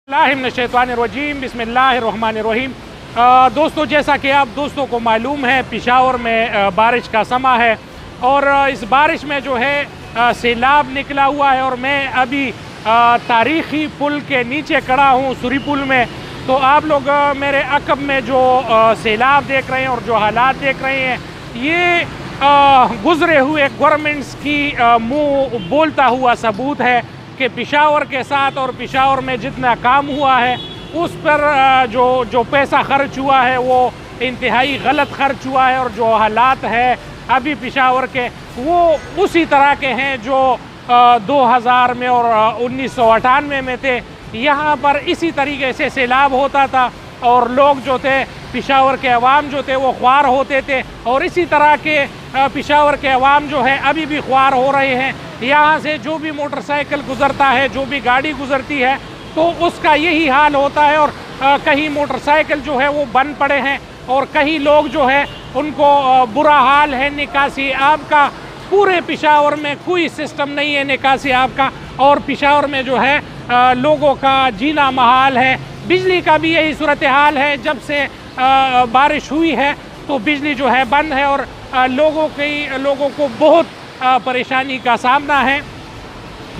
बिस्मिल्लाहिर्रहमानिर्रहीम बिस्मिल्लाहिर्रहमानिर्रहीम। दोस्तों, जैसा कि आप दोस्तों को मालूम है, पेशावर में बारिश का समा है और इस बारिश में जो है सैलाब निकला हुआ है और मैं अभी तारीख़ी पुल के नीचे खड़ा हूँ, सुरी पुल में। तो आप लोग मेरे अक़ब में जो सैलाब देख रहे हैं और जो हालात देख रहे हैं, ये गुज़रे हुए गवर्नमेंट्स की मुँह बोलता हुआ सबूत है कि पेशावर के साथ और पेशावर में जितना काम हुआ है उस पर जो पैसा खर्च हुआ है वो इंतहाई गलत खर्च हुआ है और जो हालात है अभी पेशावर के वो उसी तरह के हैं जो 2000 में और 1998 में थे। यहाँ पर इसी तरीके से सैलाब होता था और लोग जो थे, पेशावर के अवाम जो थे वो ख्वार होते थे और इसी तरह के पेशावर के अवाम जो है अभी भी ख्वार हो रहे हैं। यहाँ से जो भी मोटरसाइकिल गुज़रता है, जो भी गाड़ी गुज़रती है, तो उसका यही हाल होता है। और कहीं मोटरसाइकिल जो है वो बंद पड़े हैं और कहीं लोग जो है उनको बुरा हाल है निकासी आब का। पूरे पेशावर में कोई सिस्टम नहीं है निकासी आब का और पेशावर में जो है लोगों का जीना महाल है। बिजली का भी यही सूरत हाल है। जब से बारिश हुई है तो बिजली जो है बंद है और लोगों को बहुत परेशानी का सामना है।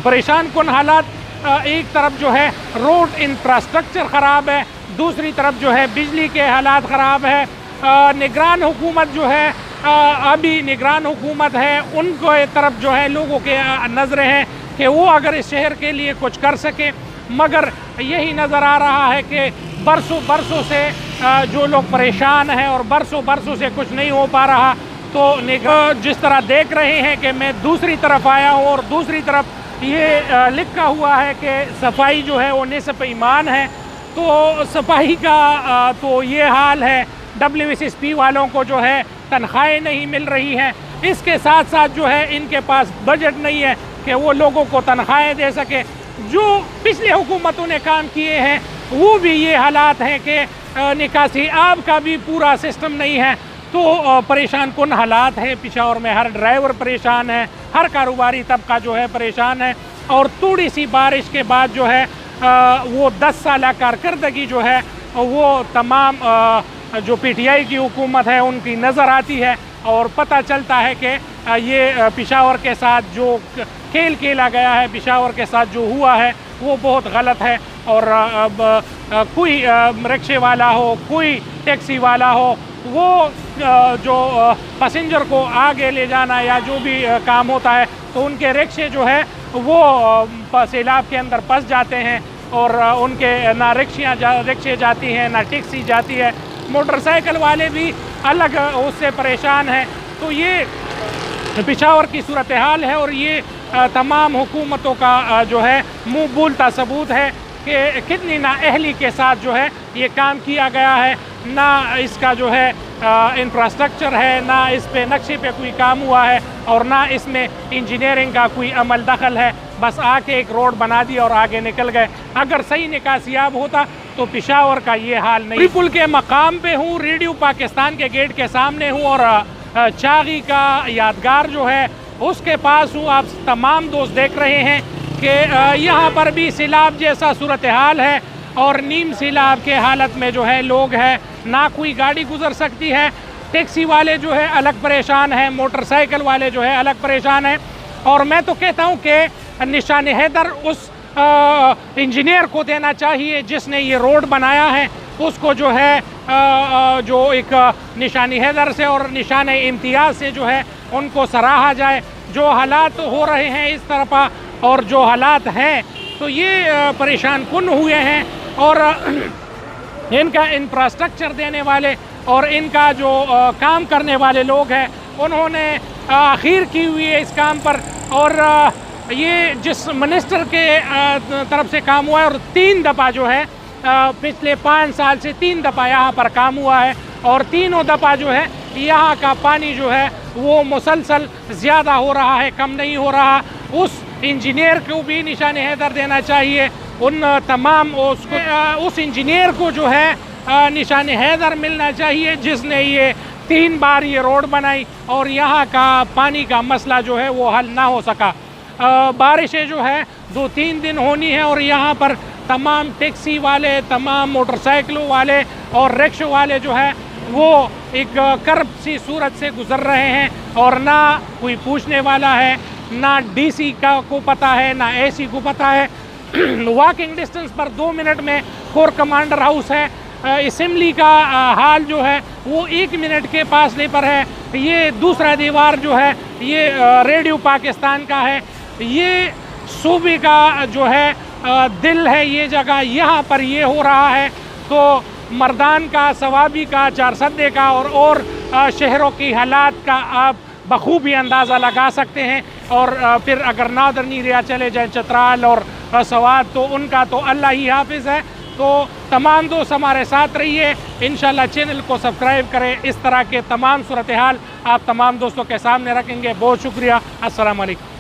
परेशान कुन हालात, एक तरफ जो है रोड इंफ्रास्ट्रक्चर ख़राब है, दूसरी तरफ जो है बिजली के हालात ख़राब है। निगरान हुकूमत जो है अभी निगरान हुकूमत है, उनको तरफ जो है लोगों के नज़रें हैं कि वो अगर इस शहर के लिए कुछ कर सके, मगर यही नज़र आ रहा है कि बरसों से जो लोग परेशान हैं और बरसों से कुछ नहीं हो पा रहा। तो जिस तरह देख रहे हैं कि मैं दूसरी तरफ आया हूँ और दूसरी तरफ ये लिखा हुआ है कि सफाई जो है वो निस्फ़ ईमान है। तो सफाई का तो ये हाल है। WSSP वालों को जो है तनख्वाहें नहीं मिल रही हैं, इसके साथ साथ जो है इनके पास बजट नहीं है कि वो लोगों को तनख्वाहें दे सके। जो पिछले हुकूमतों ने काम किए हैं वो भी ये हालात हैं कि निकासी आब का भी पूरा सिस्टम नहीं है। तो परेशान कुन हालात है पेशावर में। हर ड्राइवर परेशान है, हर कारोबारी तबका जो है परेशान है और थोड़ी सी बारिश के बाद जो है वो 10 साल कारकर्दगी जो है वो तमाम जो PTI की हुकूमत है उनकी नज़र आती है और पता चलता है कि ये पेशावर के साथ जो खेल खेला गया है, पेशावर के साथ जो हुआ है वो बहुत गलत है। और कोई रिक्शे वाला हो, कोई टैक्सी वाला हो, वो जो पैसेंजर को आगे ले जाना या जो भी काम होता है तो उनके रिक्शे जो है वो सैलाब के अंदर फंस जाते हैं और उनके ना रिक्शे जाती हैं ना टैक्सी जाती है। मोटरसाइकिल वाले भी अलग उससे परेशान हैं। तो ये पेशावर की सूरत हाल है और ये तमाम हुकूमतों का जो है मुँह बोलता सबूत है कि कितनी नाअहली के साथ जो है ये काम किया गया है। ना इसका जो है इंफ्रास्ट्रक्चर है, ना इस पे नक्शे पे कोई काम हुआ है और ना इसमें इंजीनियरिंग का कोई अमल दखल है। बस आके एक रोड बना दी और आगे निकल गए। अगर सही निकासियाब होता तो पेशावर का ये हाल नहीं। पुल के मकाम पे हूँ, रेडियो पाकिस्तान के गेट के सामने हूँ और चागी का यादगार जो है उसके पास हूँ। आप तमाम दोस्त देख रहे हैं कि यहाँ पर भी सैलाब जैसा सूरत हाल है और नीम सैलाब के हालत में जो है लोग हैं, ना कोई गाड़ी गुजर सकती है। टैक्सी वाले जो है अलग परेशान हैं, मोटरसाइकिल वाले जो है अलग परेशान हैं। और मैं तो कहता हूँ कि निशान हैदर उस इंजीनियर को देना चाहिए जिसने ये रोड बनाया है, उसको जो है जो एक निशानी हैदर से और निशान इम्तियाज़ से जो है उनको सराहा जाए। जो हालात हो रहे हैं इस तरफ और जो हालात हैं तो ये परेशान कुन हुए हैं और इनका इंफ्रास्ट्रक्चर देने वाले और इनका जो काम करने वाले लोग हैं उन्होंने आखिर की हुई है इस काम पर। और ये जिस मिनिस्टर के तरफ से काम हुआ है और 3 दफ़ा जो है पिछले 5 साल से 3 दफ़ा यहाँ पर काम हुआ है और तीनों दफ़ा जो है यहाँ का पानी जो है वो मुसलसल ज़्यादा हो रहा है, कम नहीं हो रहा। उस इंजीनियर को भी निशान हैदर देना चाहिए। उन तमाम उस इंजीनियर को जो है निशान हैदर मिलना चाहिए जिसने ये 3 बार ये रोड बनाई और यहाँ का पानी का मसला जो है वो हल ना हो सका। बारिशें जो है 2-3 दिन होनी है और यहाँ पर تمام ٹیکسی والے، تمام موٹر سائیکلوں والے اور رکشوں والے جو ہے وہ ایک کرب سی صورت سے گزر رہے ہیں، اور نہ کوئی پوچھنے والا ہے، نہ ڈی سی کو پتہ ہے، نہ اے سی کو پتہ ہے۔ واکنگ ڈسٹنس پر 2 منٹ میں کور کمانڈر ہاؤس ہے۔ اسمبلی کا حال جو ہے وہ 1 منٹ کے فاصلے پر ہے۔ یہ دوسرا دیوار جو ہے یہ ریڈیو پاکستان کا ہے۔ یہ صوبے کا جو ہے دل ہے یہ جگہ، یہاں پر یہ ہو رہا ہے۔ تو مردان کا، ثوابی کا، چارسدے کا اور شہروں کی حالات کا آپ بخوبی اندازہ لگا سکتے ہیں۔ اور پھر اگر نادرن ایریا چلے جائیں، چترال اور سوات، تو ان کا تو اللہ ہی حافظ ہے۔ تو تمام دوست ہمارے ساتھ رہیے، انشاءاللہ چینل کو سبسکرائب کریں، اس طرح کے تمام صورتحال آپ تمام دوستوں کے سامنے رکھیں گے۔ بہت شکریہ، السلام علیکم۔